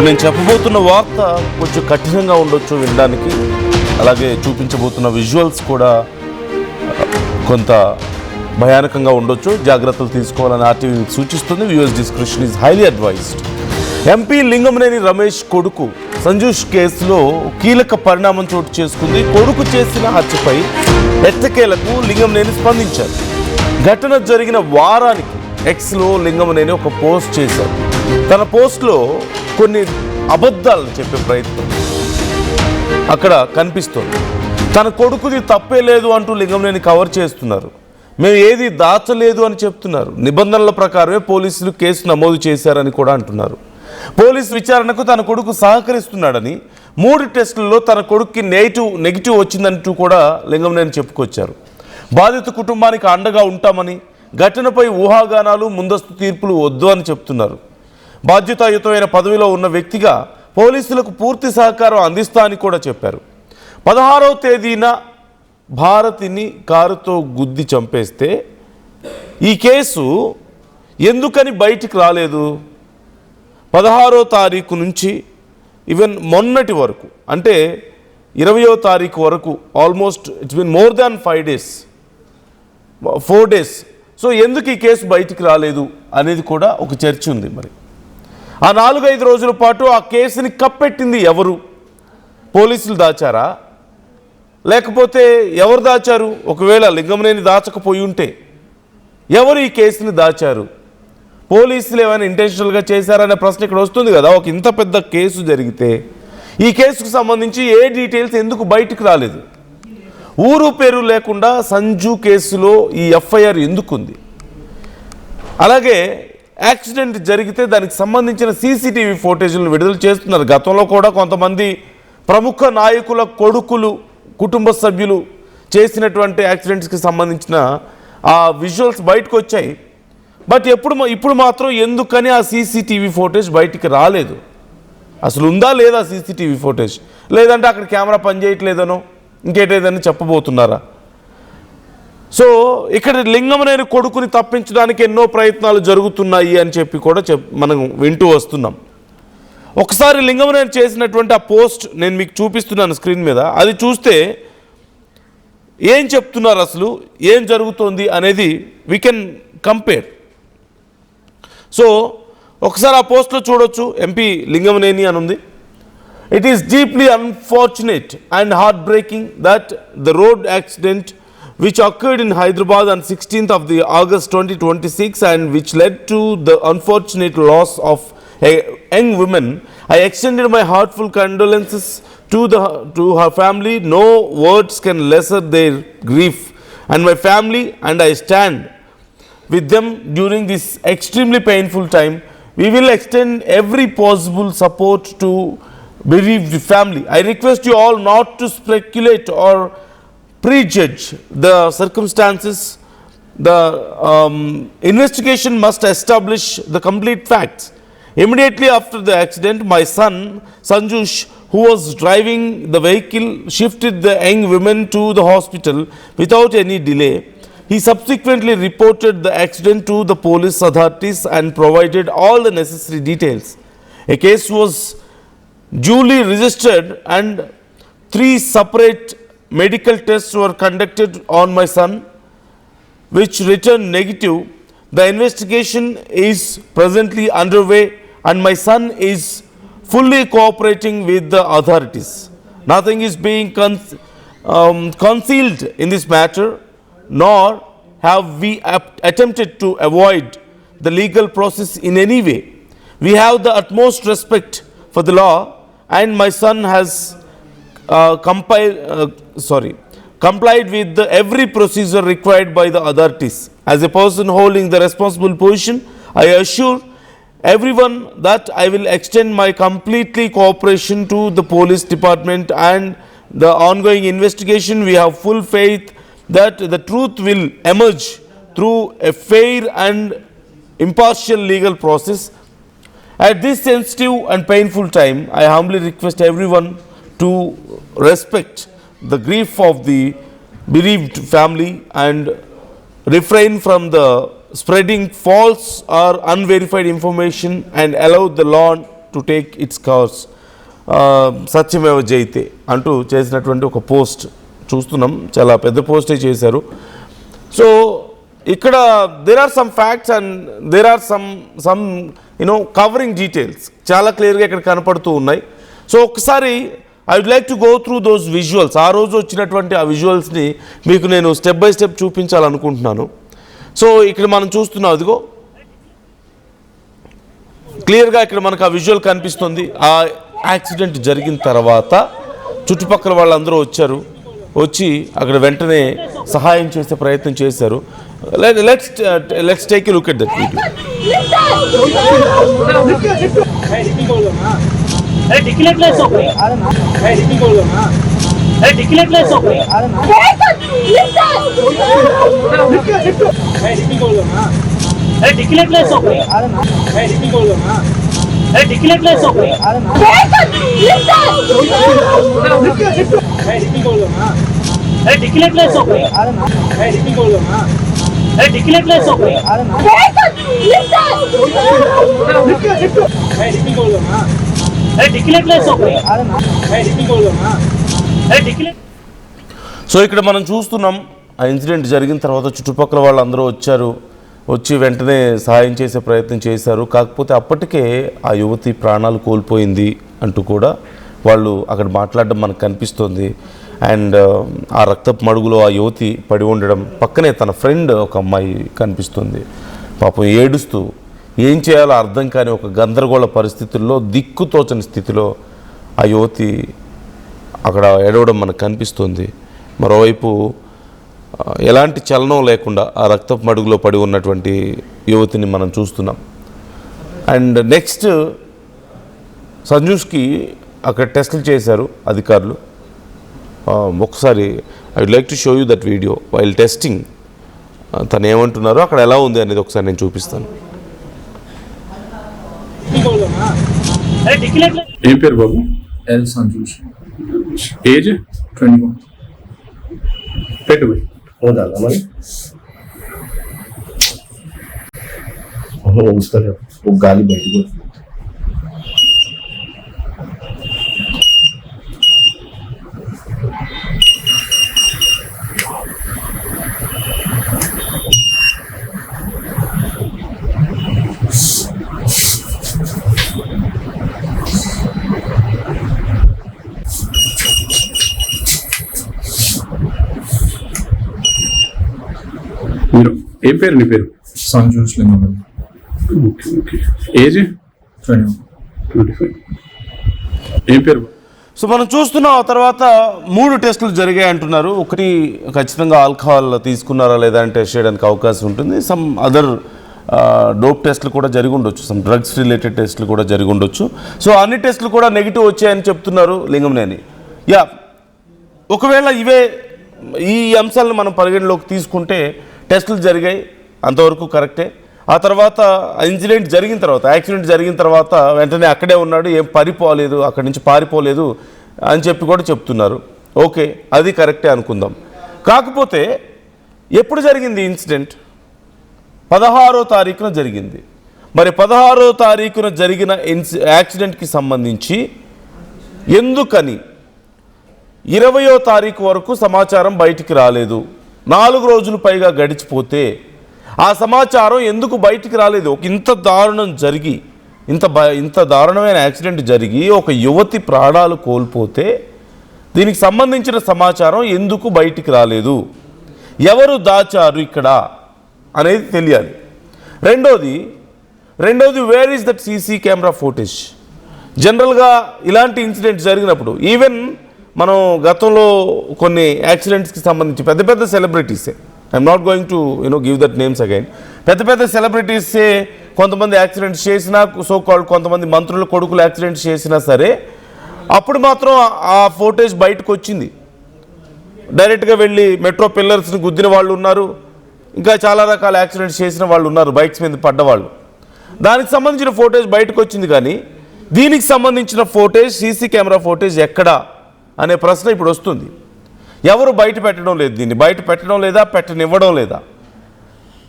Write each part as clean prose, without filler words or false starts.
ఇప్పుడు నేను చెప్పబోతున్న వార్త కొంచెం కఠినంగా ఉండొచ్చు వినడానికి, అలాగే చూపించబోతున్న విజువల్స్ కూడా కొంత భయానకంగా ఉండొచ్చు. జాగ్రత్తలు తీసుకోవాలని ఆర్టీవీ సూచిస్తుంది. Viewers description is highly advised. MP Lingamaneni Ramesh కొడుకు సంజూష్ కేసులో కీలక పరిణామం చోటు చేసుకుంది. కొడుకు చేసిన హత్యపై ఎట్టకేలకు లింగమనేని స్పందించారు. ఘటన జరిగిన వారానికి ఎక్స్లో లింగమనేని ఒక పోస్ట్ చేశారు. తన పోస్ట్లో కొన్ని అబద్ధాలను చెప్పే ప్రయత్నం అక్కడ కనిపిస్తుంది. తన కొడుకుది తప్పే లేదు అంటూ లింగమనేని కవర్ చేస్తున్నారు. మేము ఏది దాచలేదు అని చెప్తున్నారు. నిబంధనల ప్రకారమే పోలీసులు కేసు నమోదు చేశారని కూడా అంటున్నారు. పోలీసు విచారణకు తన కొడుకు సహకరిస్తున్నాడని, 3 టెస్టులలో తన కొడుక్కి నెగిటివ్ వచ్చిందంటూ కూడా లింగమనేని చెప్పుకొచ్చారు. బాధిత కుటుంబానికి అండగా ఉంటామని, ఘటనపై ఊహాగానాలు, ముందస్తు తీర్పులు వద్దు అని చెప్తున్నారు. బాధ్యతాయుతమైన పదవిలో ఉన్న వ్యక్తిగా పోలీసులకు పూర్తి సహకారం అందిస్తా అని కూడా చెప్పారు. 16వ తేదీన భారతిని కారుతో గుద్ది చంపేస్తే ఈ కేసు ఎందుకని బయటికి రాలేదు? 16వ తారీఖు నుంచి ఈవెన్ మొన్నటి వరకు, అంటే 20వ తారీఖు వరకు almost it's been more than 5 days, 4 days. So ఎందుకు ఈ కేసు బయటికి రాలేదు అనేది కూడా ఒక చర్చ ఉంది. మరి ఆ 4-5 రోజుల పాటు ఆ కేసుని కప్పెట్టింది ఎవరు? పోలీసులు దాచారా? లేకపోతే ఎవరు దాచారు? ఒకవేళ లింగమనేని దాచకపోయి ఉంటే ఎవరు ఈ కేసుని దాచారు? పోలీసులు ఏమైనా ఇంటెన్షనల్గా చేశారనే ప్రశ్న ఇక్కడ వస్తుంది కదా. ఒక ఇంత పెద్ద కేసు జరిగితే ఈ కేసుకు సంబంధించి ఏ డీటెయిల్స్ ఎందుకు బయటికి రాలేదు? ఊరు పేరు లేకుండా సంజు కేసులో ఈ ఎఫ్ఐఆర్ ఎందుకుంది? అలాగే యాక్సిడెంట్ జరిగితే దానికి సంబంధించిన సీసీటీవీ ఫోటేజ్లను విడుదల చేస్తున్నారు. గతంలో కూడా కొంతమంది ప్రముఖ నాయకుల కొడుకులు, కుటుంబ సభ్యులు చేసినటువంటి యాక్సిడెంట్స్కి సంబంధించిన ఆ విజువల్స్ బయటకు వచ్చాయి. బట్ ఇప్పుడు మాత్రం ఎందుకని ఆ సీసీటీవీ ఫోటేజ్ బయటికి రాలేదు? అసలు ఉందా లేదా సీసీటీవీ ఫోటేజ్? లేదంటే అక్కడ కెమెరా పనిచేయట్లేదనో ఇంకేటేదని చెప్పబోతున్నారా? సో ఇక్కడ లింగమనేని కొడుకుని తప్పించడానికి ఎన్నో ప్రయత్నాలు జరుగుతున్నాయి అని చెప్పి కూడా మనం వింటూ వస్తున్నాం. ఒకసారి లింగమనేని చేసినటువంటి ఆ పోస్ట్ నేను మీకు చూపిస్తున్నాను స్క్రీన్ మీద. అది చూస్తే ఏం చెప్తున్నారు, అసలు ఏం జరుగుతోంది అనేది వీ కెన్ కంపేర్. సో ఒకసారి ఆ పోస్ట్లో చూడొచ్చు. ఎంపీ లింగమనేని అని ఉంది. It is deeply unfortunate and heartbreaking that the road accident which occurred in Hyderabad on 16th of the August 2026 and which led to the unfortunate loss of a young woman. I extended my heartfelt condolences to her family. No words can lessen their grief and my family, and I stand with them during this extremely painful time. We will extend every possible support to bereaved family. I request you all not to speculate or prejudge the circumstances. The investigation must establish the complete facts. Immediately after the accident, my son Sanjush, who was driving the vehicle, shifted the young woman to the hospital without any delay. He subsequently reported the accident to the police authorities and provided all the necessary details. A case was duly registered and 3 separate medical tests were conducted on my son, which returned negative. The investigation is presently underway and my son is fully cooperating with the authorities. Nothing is being concealed in this matter, nor have we attempted to avoid the legal process in any way. We have the utmost respect for the law and my son has complied with every procedure required by the authorities. As a person holding the responsible position, I assure everyone that I will extend my completely cooperation to the police department and the ongoing investigation. We have full faith that the truth will emerge through a fair and impartial legal process. At this sensitive and painful time, I humbly request everyone to respect the grief of the bereaved family and refrain from the spreading false or unverified information and allow the law to take its course, సత్యమేవ జయితే అంటూ చేసినటువంటి ఒక post చూస్తున్నాం. చాలా పెద్ద పోస్టే చేశారు. So ఇక్కడ there are some facts and there are some covering details చాలా క్లియర్గా ఇక్కడ కనపడుతూ ఉన్నాయి. సో ఒకసారి I would like to go through those visuals. ఆ రోజు వచ్చినటువంటి ఆ విజువల్స్ని మీకు నేను స్టెప్ బై స్టెప్ చూపించాలనుకుంటున్నాను. సో ఇక్కడ మనం చూస్తున్నాం, అదిగో క్లియర్గా ఇక్కడ మనకు ఆ విజువల్ కనిపిస్తుంది. ఆ యాక్సిడెంట్ జరిగిన తర్వాత చుట్టుపక్కల వాళ్ళందరూ వచ్చి అక్కడ వెంటనే సహాయం చేసే ప్రయత్నం చేశారు. Let's take a look at that video. So ఇక్కడ మనం చూస్తున్నాం, ఆ ఇన్సిడెంట్ జరిగిన తర్వాత చుట్టుపక్కల వాళ్ళందరూ వచ్చి వెంటనే సహాయం చేసే ప్రయత్నం చేశారు. కాకపోతే అప్పటికే ఆ యువతి ప్రాణాలు కోల్పోయింది అంటూ కూడా వాళ్ళు అక్కడ మాట్లాడడం మనకు కనిపిస్తుంది. అండ్ ఆ రక్తపు మడుగులో ఆ యువతి పడి ఉండడం, పక్కనే తన ఫ్రెండ్ ఒక అమ్మాయి కనిపిస్తుంది. పాపం ఏడుస్తూ ఏం చేయాలో అర్థం కాని ఒక గందరగోళ పరిస్థితుల్లో, దిక్కుతోచని స్థితిలో ఆ యువతి అక్కడ ఏడవడం మనకు కనిపిస్తుంది. మరోవైపు ఎలాంటి చలనం లేకుండా ఆ రక్తపు మడుగులో పడి ఉన్నటువంటి యువతిని మనం చూస్తున్నాం. అండ్ నెక్స్ట్ సంజూస్కి అక్కడ టెస్టులు చేశారు అధికారులు. ఒకసారి I would like to show you that video while testing. తను ఏమంటున్నారో అక్కడ ఎలా ఉంది అనేది ఒకసారి నేను చూపిస్తాను. ఏం పేరు బాబు? ఎల్ సంజూష్. ఏజ్ 21. పెట్టు होगा हमारे उसका वो गाली बैठी हुई మీరు ఏం పేరు? నీ పేరు? సంజూష్ లింగం. ఏజ్ 21. 25. ఏం పేరు? సో మనం చూస్తున్నాం ఆ తర్వాత 3 టెస్టులు జరిగాయి అంటున్నారు. ఒకటి ఖచ్చితంగా ఆల్కహాల్ తీసుకున్నారా లేదా అని టెస్ట్ చేయడానికి అవకాశం ఉంటుంది. సమ్ అదర్ డోప్ టెస్టులు కూడా జరిగి ఉండొచ్చు, సమ్ డ్రగ్స్ రిలేటెడ్ టెస్టులు కూడా జరిగి ఉండొచ్చు. సో అన్ని టెస్టులు కూడా నెగిటివ్ వచ్చాయని చెప్తున్నారు లింగంనేని. ఒకవేళ ఈ అంశాలను మనం పరిగణలోకి తీసుకుంటే టెస్టులు జరిగాయి, అంతవరకు కరెక్టే. ఆ తర్వాత యాక్సిడెంట్ జరిగిన తర్వాత వెంటనే అక్కడే ఉన్నాడు, ఏం పారిపోలేదు, అక్కడి నుంచి పారిపోలేదు అని చెప్పి కూడా చెప్తున్నారు. ఓకే, అది కరెక్టే అనుకుందాం. కాకపోతే ఎప్పుడు జరిగింది ఇన్సిడెంట్? 16వ తారీఖున జరిగింది. మరి 16వ తారీఖున జరిగిన యాక్సిడెంట్కి సంబంధించి ఎందుకని 20వ తారీఖు వరకు సమాచారం బయటికి రాలేదు? 4 రోజులు పైగా గడిచిపోతే ఆ సమాచారం ఎందుకు బయటికి రాలేదు? ఇంత దారుణం జరిగి, ఇంత దారుణమైన యాక్సిడెంట్ జరిగి ఒక యువతి ప్రాణాలు కోల్పోతే దీనికి సంబంధించిన సమాచారం ఎందుకు బయటికి రాలేదు? ఎవరు దాచారు ఇక్కడ అనేది తెలియాలి. రెండోది where is that CC camera footage? జనరల్గా ఇలాంటి ఇన్సిడెంట్ జరిగినప్పుడు, ఈవెన్ మనం గతంలో కొన్ని యాక్సిడెంట్స్కి సంబంధించి పెద్ద సెలబ్రిటీసే, I'm not going to give that names again, పెద్ద సెలబ్రిటీసే కొంతమంది యాక్సిడెంట్స్ చేసినా, సో కాల్డ్ కొంతమంది మంత్రుల కొడుకులు యాక్సిడెంట్స్ చేసినా సరే అప్పుడు మాత్రం ఆ ఫోటేజ్ బయటకు వచ్చింది. డైరెక్ట్గా వెళ్ళి మెట్రో పిల్లర్స్ని గుద్దిన వాళ్ళు ఉన్నారు, ఇంకా చాలా రకాల యాక్సిడెంట్స్ చేసిన వాళ్ళు ఉన్నారు, బైక్స్ మీద పడ్డవాళ్ళు. దానికి సంబంధించిన ఫోటేజ్ బయటకు వచ్చింది. కానీ దీనికి సంబంధించిన ఫోటేజ్, సీసీ కెమెరా ఫోటేజ్ ఎక్కడా అనే ప్రశ్న ఇప్పుడు వస్తుంది. ఎవరు బయట పెట్టడం లేదు, దీన్ని బయట పెట్టడం లేదా, పెట్టనివ్వడం లేదా.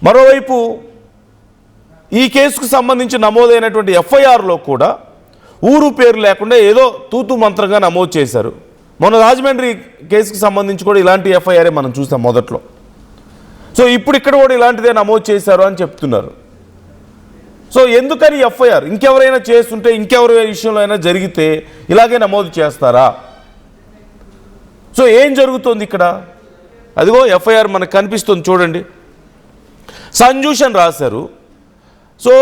మరోవైపు ఈ కేసుకు సంబంధించి నమోదైనటువంటి ఎఫ్ఐఆర్లో కూడా ఊరు పేరు లేకుండా ఏదో తూతు మంత్రంగా నమోదు చేశారు. మొన్న రాజమండ్రి కేసుకి సంబంధించి కూడా ఇలాంటి ఎఫ్ఐఆరే మనం చూసాం మొదట్లో. సో ఇప్పుడు ఇక్కడ కూడా ఇలాంటిదే నమోదు చేశారు అని చెప్తున్నారు. సో ఎందుకని ఎఫ్ఐఆర్ ఇంకెవరైనా చేస్తుంటే, ఇంకెవరి విషయంలో అయినా జరిగితే ఇలాగే నమోదు చేస్తారా? సో ఏం జరుగుతుంది ఇక్కడ? అదిగో ఎఫ్ఐఆర్ మనకు కనిపిస్తుంది చూడండి. సంజూషన్ రాశారు. సో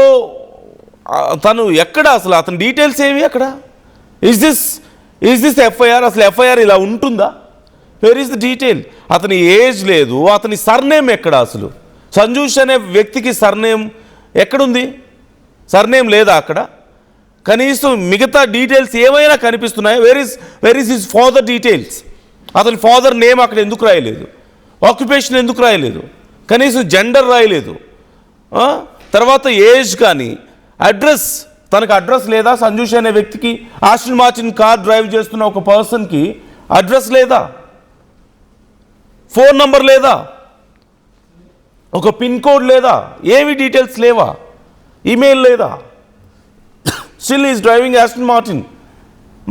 తను ఎక్కడ అసలు అతని డీటెయిల్స్ ఏవి అక్కడ? Is this FIR? అసలు ఎఫ్ఐఆర్ ఇలా ఉంటుందా? Where is the detail? అతని ఏజ్ లేదు, అతని సర్నేమ్ ఎక్కడ? అసలు సంజూష్ అనే వ్యక్తికి సర్నేమ్ ఎక్కడుంది? సర్నేమ్ లేదా అక్కడ? కనీసం మిగతా డీటెయిల్స్ ఏమైనా కనిపిస్తున్నాయా? Where is his father details? అతని ఫాదర్ నేమ్ అక్కడ ఎందుకు రాయలేదు? ఆక్యుపేషన్ ఎందుకు రాయలేదు? కనీసం జెండర్ రాయలేదు. తర్వాత ఏజ్ కానీ, అడ్రస్, తనకు అడ్రస్ లేదా? సంజూష్ అనే వ్యక్తికి ఆస్టన్ మార్టిన్ కార్ డ్రైవ్ చేస్తున్న ఒక పర్సన్కి అడ్రస్ లేదా? ఫోన్ నంబర్ లేదా? ఒక పిన్ కోడ్ లేదా? ఏవి డీటెయిల్స్ లేవా? ఈమెయిల్ లేదా? Still is driving Aston Martin.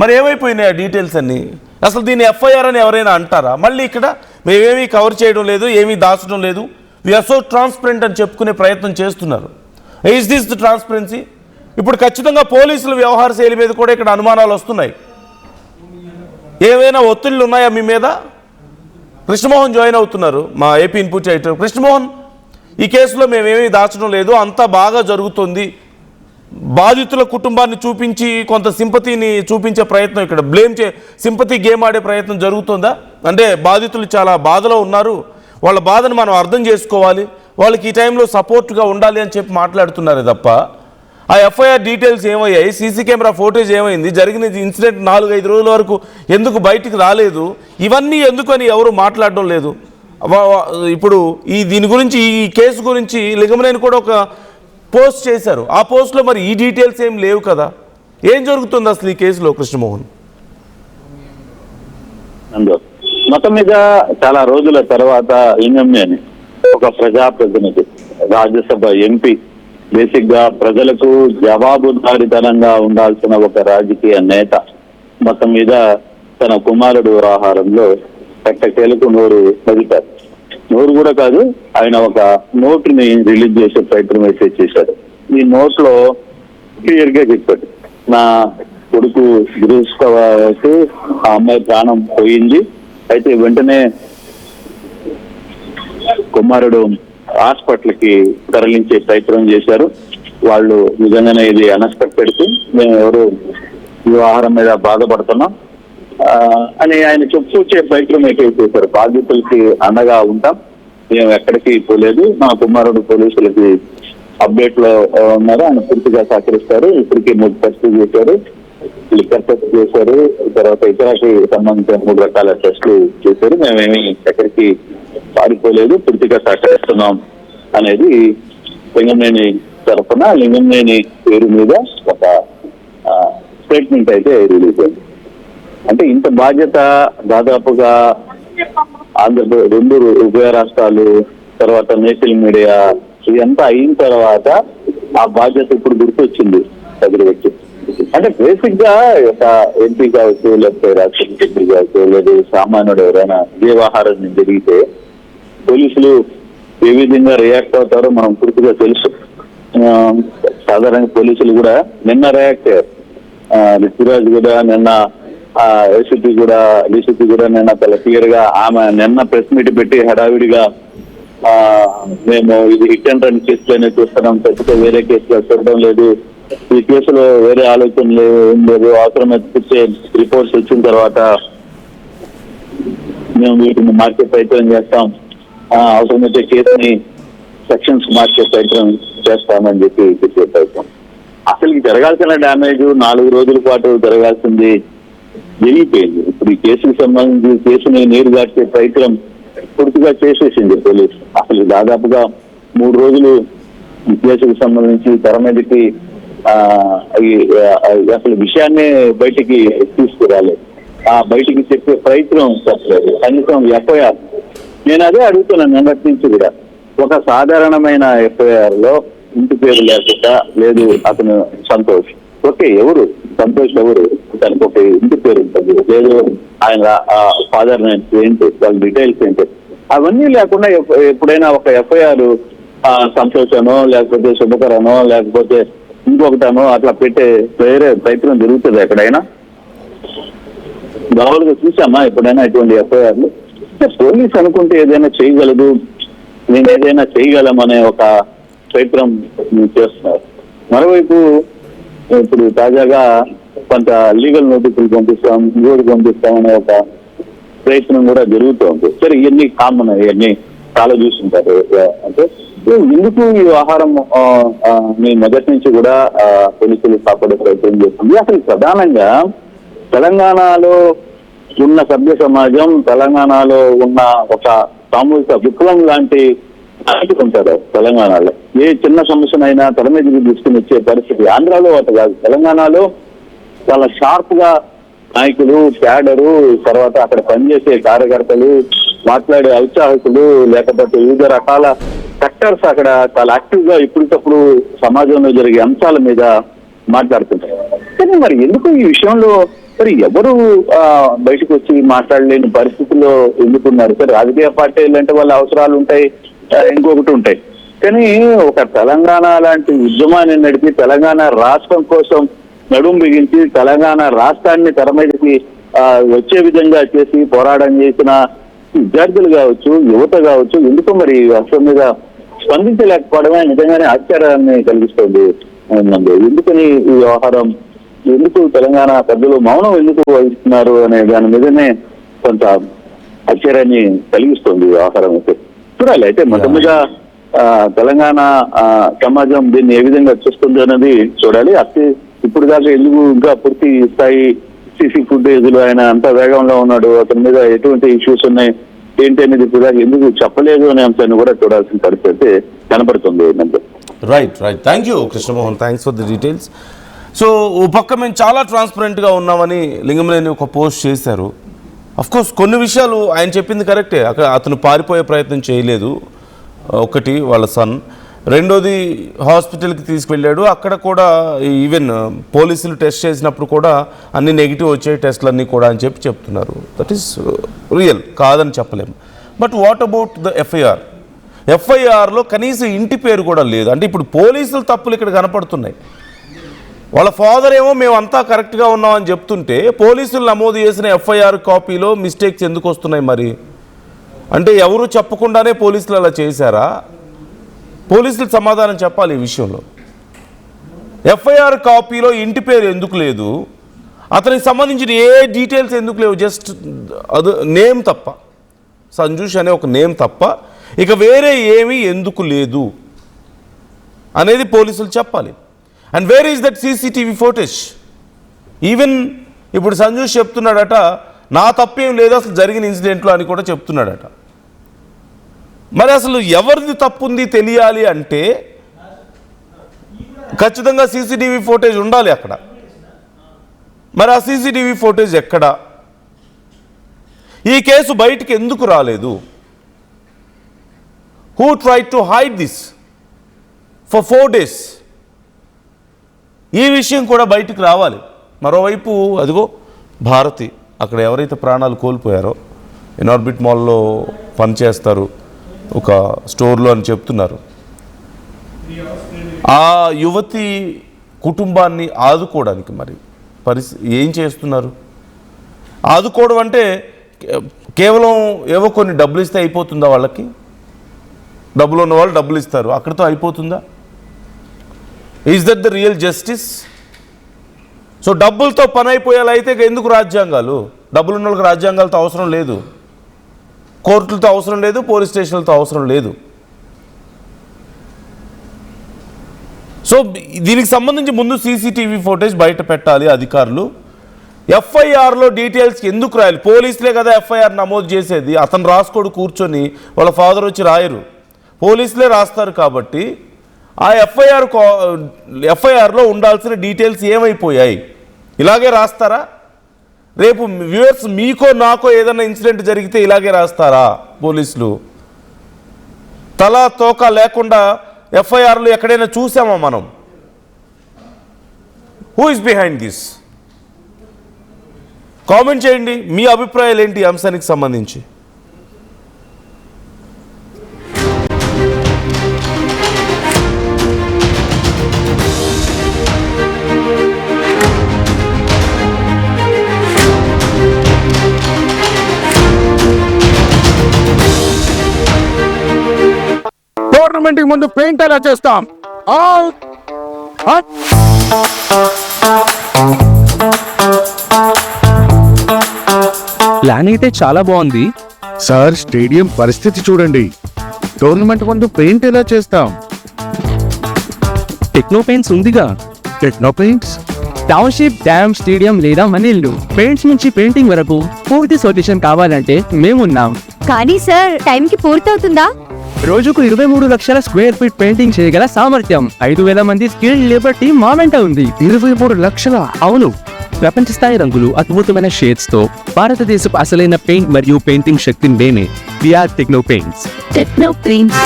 మరి ఏమైపోయినాయి ఆ డీటెయిల్స్ అన్నీ? అసలు దీన్ని ఎఫ్ఐఆర్ అని ఎవరైనా అంటారా? మళ్ళీ ఇక్కడ మేమేమీ కవర్ చేయడం లేదు, ఏమీ దాచడం లేదు, వీఆర్ సో ట్రాన్స్పరెంట్ అని చెప్పుకునే ప్రయత్నం చేస్తున్నారు. Is this the transparency? ఇప్పుడు ఖచ్చితంగా పోలీసుల వ్యవహార శైలి మీద కూడా ఇక్కడ అనుమానాలు వస్తున్నాయి. ఏవైనా ఒత్తిళ్ళు ఉన్నాయా మీ మీద? కృష్ణమోహన్ జాయిన్ అవుతున్నారు, మా ఏపీ ఇన్పుట్ ఎడిటర్. కృష్ణమోహన్, ఈ కేసులో మేమేమీ దాచడం లేదు, అంతా బాగా జరుగుతుంది, బాధితుల కుటుంబాన్ని చూపించి కొంత సింపతిని చూపించే ప్రయత్నం, ఇక్కడ సింపతి గేమ్ ఆడే ప్రయత్నం జరుగుతుందా? అంటే బాధితులు చాలా బాధలో ఉన్నారు, వాళ్ళ బాధను మనం అర్థం చేసుకోవాలి, వాళ్ళకి ఈ టైంలో సపోర్ట్గా ఉండాలి అని చెప్పి మాట్లాడుతున్నారే తప్ప ఆ ఎఫ్ఐఆర్ డీటెయిల్స్ ఏమయ్యాయి? సీసీ కెమెరా ఫోటేజ్ ఏమైంది? జరిగిన ఇన్సిడెంట్ 4-5 రోజుల వరకు ఎందుకు బయటికి రాలేదు? ఇవన్నీ ఎందుకని ఎవరు మాట్లాడడం లేదు. ఇప్పుడు దీని గురించి, ఈ కేసు గురించి లింగమనేని కూడా ఒక పోస్ట్ చేశారు. ఆ పోస్ట్లో మరి ఈ డీటెయిల్స్ ఏం లేవు కదా. ఏం జరుగుతుంది అసలు ఈ కేసులో కృష్ణమోహన్? మొత్తం మీద చాలా రోజుల తర్వాత లింగమనేని ఒక ప్రజాప్రతినిధి, రాజ్యసభ ఎంపీ, బేసిక్ గా ప్రజలకు జవాబుదారీతనంగా ఉండాల్సిన ఒక రాజకీయ నేత మొత్తం మీద తన కుమారుడు వ్యవహారంలో కట్టకేలకు నోరు కదిపారు. నోరు కూడా కాదు, ఆయన ఒక నోటుని రిలీజ్ చేసే ప్రయత్నం అయితే చేశాడు. ఈ నోట్ లో క్లియర్ గా చెప్పాడు, నా కొడుకు దురదృష్టవశాత్తు ఆ అమ్మాయి ప్రాణం పోయింది, అయితే వెంటనే కుమారుడు హాస్పిటల్ కి తరలించే ప్రయత్నం చేశారు. వాళ్ళు నిజంగానే ఇది అన్ఎక్స్పెక్టెడ్, మేము ఎవరు వ్యవహారం మీద బాధపడుతున్నాం అని ఆయన చెప్పుకొచ్చే ప్రయత్నం అయితే చేశారు. బాధితులకి అండగా ఉంటాం, మేము ఎక్కడికి పోలేదు, మా కుమారుడు పోలీసులకి అప్డేట్ లో ఉన్నారు, ఆయన పూర్తిగా సహకరిస్తారు. ఇప్పటికీ 3 టెస్టులు చేశారు, లిక్కర్ టెస్ట్ చేశారు, తర్వాత ఇతరకి సంబంధించిన 3 రకాల టెస్టులు చేశారు, మేమేమి ఎక్కడికి పారిపోలేదు, పూర్తిగా సహకరిస్తున్నాం అనేది లింగమనేని తరఫున లింగమనేని పేరు మీద ఒక స్టేట్మెంట్ అయితే రిలీజ్ అయింది. అంటే ఇంత బాధ్యత దాదాపుగా ఆంధ్రప్రదేశ్ 2 ఉభయ రాష్ట్రాలు, తర్వాత నేషనల్ మీడియా, ఇదంతా అయిన తర్వాత ఆ బాధ్యత ఇప్పుడు గుర్తొచ్చింది ప్రజలకి. అంటే బేసిక్ గా ఒక ఎంపీ కావచ్చు, లేకపోతే రాష్ట్రపతి ఎంపీ కావచ్చు, లేదా సామాన్యుడు ఎవరైనా వ్యవహారం జరిగితే పోలీసులు ఏ విధంగా రియాక్ట్ అవుతారో మనం పూర్తిగా తెలుసు. సాధారణంగా పోలీసులు కూడా నిన్న రియాక్ట్ అయ్యారు. రితురాజ్ కూడా నిన్న, ఏసీపీ కూడా, డీసీపీ కూడా నిన్న చాలా క్లియర్ గా ఆమె నిన్న ప్రెస్ మీట్ పెట్టి హడావిడిగా మేము ఇది హిట్ అండ్ రన్ కేసులోనే చూస్తున్నాం, తప్పితే వేరే కేసులో చూడడం లేదు, ఈ కేసులో వేరే ఆలోచన లేదు, అవసరమైతే రిపోర్ట్స్ వచ్చిన తర్వాత మేము వీటిని మార్చే ప్రయత్నం చేస్తాం, అవసరమైతే కేసుని సెక్షన్స్ మార్చే ప్రయత్నం చేస్తామని చెప్పి చెప్పాం. అసలు జరగాల్సిన డ్యామేజ్ 4 రోజుల పాటు జరగాల్సింది జరిగిపోయింది. ఇప్పుడు ఈ కేసుకు సంబంధించి కేసుని నీరు గార్చే ప్రయత్నం పూర్తిగా చేసేసింది పోలీసు. అసలు దాదాపుగా 3 రోజులు ఈ కేసుకు సంబంధించి తెర మీదకి అసలు విషయాన్నే బయటికి తీసుకురాలేదు, బయటికి చెప్పే ప్రయత్నం చెప్పలేదు, కనీసం ఎఫ్ఐఆర్. నేను అదే అడుగుతున్నాను నిన్నటి నుంచి కూడా, ఒక సాధారణమైన ఎఫ్ఐఆర్ లో ఇంటి పేరు లేకుండా లేదు, అతను సంతోష్, ఓకే, ఎవరు సంతోష్ ఎవరు, దానికి ఒక ఇంటి పేరు ఉంటుంది, లేదు ఆయన ఫాదర్ నేమ్స్ ఏంటి, వాళ్ళ డీటెయిల్స్ ఏంటి, అవన్నీ లేకుండా ఎప్పుడైనా ఒక ఎఫ్ఐఆర్ సంతోష్ అనో లేకపోతే శుభకరనో లేకపోతే ఇంకొకటనో అట్లా పెట్టే వేరే ప్రయత్నం జరుగుతుంది ఎక్కడైనా? మామూలుగా చూసామా ఎప్పుడైనా ఇటువంటి ఎఫ్ఐఆర్లు? పోలీస్ అనుకుంటే ఏదైనా చేయగలదు, నేను ఏదైనా చేయగలమనే ఒక ప్రయత్నం చేస్తున్నారు. మరోవైపు ఇప్పుడు తాజాగా కొంత లీగల్ నోటీసులు పంపిస్తాం, ఇంకోటి పంపిస్తామనే ఒక ప్రయత్నం కూడా జరుగుతోంది. సరే, ఇవన్నీ కామన్, ఇవన్నీ చాలా చూస్తుంటారు. అంటే ఎందుకు ఈ వ్యవహారం మీ మొదటి నుంచి కూడా పోలీసులు కాపాడే ప్రయత్నం చేస్తుంది? అసలు ప్రధానంగా తెలంగాణలో ఉన్న సభ్య సమాజం, తెలంగాణలో ఉన్న ఒక సామూహిక విప్లవం లాంటి నాయకులు ఉంటారు తెలంగాణలో. ఏ చిన్న సమస్యనైనా తల మీద తీసుకుని వచ్చే పరిస్థితి ఆంధ్రాలో అటు కాదు. తెలంగాణలో చాలా షార్ప్ గా నాయకులు, క్యాడరు, తర్వాత అక్కడ పనిచేసే కార్యకర్తలు, మాట్లాడే ఔత్సాహికులు, లేకపోతే వివిధ రకాల సెక్టర్స్ అక్కడ చాలా యాక్టివ్ గా ఇప్పటికప్పుడు సమాజంలో జరిగే అంశాల మీద మాట్లాడుతుంటారు. కానీ మరి ఎందుకు ఈ విషయంలో మరి ఎవరు బయటకు వచ్చి మాట్లాడలేని పరిస్థితుల్లో ఎందుకున్నారు? సరే, రాజకీయ పార్టీలు అంటే వాళ్ళ అవసరాలు ఉంటాయి, ఇంకొకటి ఉంటాయి. కానీ ఒక తెలంగాణ లాంటి ఉద్యమాన్ని నడిపి తెలంగాణ రాష్ట్రం కోసం నడుం బిగించి తెలంగాణ రాష్ట్రాన్ని తెర మీదకి వచ్చే విధంగా చేసి పోరాటం చేసిన విద్యార్థులు కావచ్చు, యువత కావచ్చు, ఎందుకు మరి అసలు మీద స్పందించలేకపోవడమే నిజంగానే ఆశ్చర్యాన్ని కలిగిస్తుంది. ఎందుకని ఈ వ్యవహారం, ఎందుకు తెలంగాణ పెద్దలు మౌనం ఎందుకు వహిస్తున్నారు అనే దాని మీదనే కొంత ఆశ్చర్యాన్ని కలిగిస్తుంది ఈ వ్యవహారం. అయితే చూడాలి. అయితే మొదటిగా తెలంగాణ సమాజం దీన్ని ఏ విధంగా చూస్తుంది అనేది చూడాలి. ఇప్పుడు దాకా ఎందుకు ఇంకా పూర్తి స్థాయి సీసీ ఫుటేజ్లు ఆయన అంత వేగంలో ఉన్నాడు, అతని మీద ఎటువంటి ఇష్యూస్ ఉన్నాయి ఏంటి అనేది ఇప్పుడు దాకా ఎందుకు చెప్పలేదు అనే అంశాన్ని కూడా చూడాల్సిన పరిస్థితి కనబడుతుంది. Right. Thank you Krishnamohan, thanks for the details. So ఓ పక్క మేము చాలా ట్రాన్స్పరెంట్గా ఉన్నామని లింగంలేని ఒక పోస్ట్ చేశారు. అఫ్కోర్స్ కొన్ని విషయాలు ఆయన చెప్పింది కరెక్టే. అతను పారిపోయే ప్రయత్నం చేయలేదు, ఒకటి వాళ్ళ సన్. రెండోది హాస్పిటల్కి తీసుకువెళ్ళాడు, అక్కడ కూడా ఈవెన్ పోలీసులు టెస్ట్ చేసినప్పుడు కూడా అన్ని నెగిటివ్ వచ్చాయి టెస్ట్లన్నీ కూడా అని చెప్తున్నారు. దట్ ఈస్ రియల్, కాదని చెప్పలేము. But what about the FIR? ఎఫ్ఐఆర్లో కనీసం ఇంటి పేరు కూడా లేదు. అంటే ఇప్పుడు పోలీసులు తప్పులు ఇక్కడ కనపడుతున్నాయి. వాళ్ళ ఫాదర్ ఏమో మేము అంతా కరెక్ట్గా ఉన్నామని చెప్తుంటే పోలీసులు నమోదు చేసిన ఎఫ్ఐఆర్ కాపీలో మిస్టేక్స్ ఎందుకు వస్తున్నాయి మరి? అంటే ఎవరు చెప్పకుండానే పోలీసులు అలా చేశారా? పోలీసులు సమాధానం చెప్పాలి ఈ విషయంలో. ఎఫ్ఐఆర్ కాపీలో ఇంటి పేరు ఎందుకు లేదు? అతనికి సంబంధించిన ఏ డీటెయిల్స్ ఎందుకు లేవు? జస్ట్ అది నేమ్ తప్ప, సంజూష్ అనే ఒక నేమ్ తప్ప ఇక వేరే ఏమీ ఎందుకు లేదు అనేది పోలీసులు చెప్పాలి. And where is that CCTV footage? Even ఇప్పుడు సంజూష్ చెప్తున్నాడట నా తప్పేం లేదు అసలు జరిగిన ఇన్సిడెంట్లో అని కూడా చెప్తున్నాడట. మరి అసలు ఎవరిది తప్పు ఉంది తెలియాలి అంటే ఖచ్చితంగా సీసీటీవీ ఫోటేజ్ ఉండాలి అక్కడ. మరి ఆ సీసీటీవీ ఫోటేజ్ ఎక్కడ? ఈ కేసు బయటికి ఎందుకు రాలేదు? Who tried to hide this for 4 days? ఈ విషయం కూడా బయటికి రావాలి. మరోవైపు అదిగో భారతి, అక్కడ ఎవరైతే ప్రాణాలు కోల్పోయారో ఇనార్బిట్ మాల్లో పనిచేస్తారు ఒక స్టోర్లో అని చెప్తున్నారు. ఆ యువతి కుటుంబాన్ని ఆదుకోవడానికి మరి ఏం చేస్తున్నారు? ఆదుకోవడం అంటే కేవలం ఏవో కొన్ని డబ్బులు ఇస్తే అయిపోతుందా? వాళ్ళకి డబ్బులు ఉన్న వాళ్ళు డబ్బులు ఇస్తారు, అక్కడితో అయిపోతుందా? Is that the real justice? So డబ్బులతో పని అయిపోయేలా అయితే ఎందుకు రాజ్యాంగాలు? డబ్బులున్న వాళ్ళకి రాజ్యాంగాలతో అవసరం లేదు, కోర్టులతో అవసరం లేదు, పోలీస్ స్టేషన్లతో అవసరం లేదు. సో దీనికి సంబంధించి ముందు సీసీటీవీ ఫోటేజ్ బయట పెట్టాలి అధికారులు. ఎఫ్ఐఆర్లో డీటెయిల్స్ ఎందుకు రాయాలి? పోలీసులే కదా ఎఫ్ఐఆర్ నమోదు చేసేది. అతను రాసుకోడు కూర్చొని, వాళ్ళ ఫాదర్ వచ్చి రాయరు, పోలీసులే రాస్తారు. కాబట్టి ఆ ఎఫ్ఐఆర్లో ఉండాల్సిన డీటెయిల్స్ ఏమైపోయాయి? ఇలాగే రాస్తారా? రేపు వ్యూవర్స్ మీకో నాకో ఏదైనా ఇన్సిడెంట్ జరిగితే ఇలాగే రాస్తారా పోలీసులు? తల తోక లేకుండా ఎఫ్ఐఆర్లు ఎక్కడైనా చూసామా మనం? Who is behind this? Comment చేయండి, మీ అభిప్రాయాలు ఏంటి ఈ అంశానికి సంబంధించి. టోర్నమెంట్ ముందు పెయింట్ ఎలా చేస్తాం? ప్లాన్ అయితే చాలా బాగుంది సార్, స్టేడియం పరిస్థితి చూడండి. టోర్నమెంట్ ముందు పెయింట్ ఎలా చేస్తాం? టెక్నో పెయింట్స్ ఉందిగా. Techno paints, township, dam, stadium లేదా మనీళ్ళు, పెయింట్స్ నుంచి పెయింటింగ్ వరకు పూర్తి సొల్యూషన్ కావాలంటే మేమున్నాం. కానీ సార్, టైంకి పూర్తవుతుందా? రోజుకు 23 లక్షల స్క్వేర్ ఫీట్ పెయింటింగ్ చేయగల సామర్థ్యం, 5,000 మంది స్కిల్డ్ లేబర్ టీం మా వెంట ఉంది. 23 లక్షల? అవును, ప్రపంచ స్థాయి రంగులు, అద్భుతమైన షేడ్స్ తో భారతదేశపు అసలైన పెయింట్ మరియు పెయింటింగ్ శక్తిని నేనే VR techno paints. Techno paints.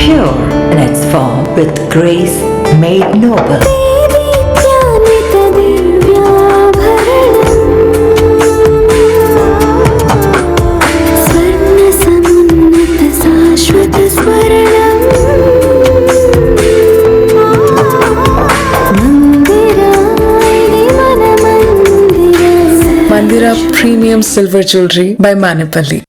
Pure in its form with grace made noble. Mandira Premium Silver Jewelry by Manipali.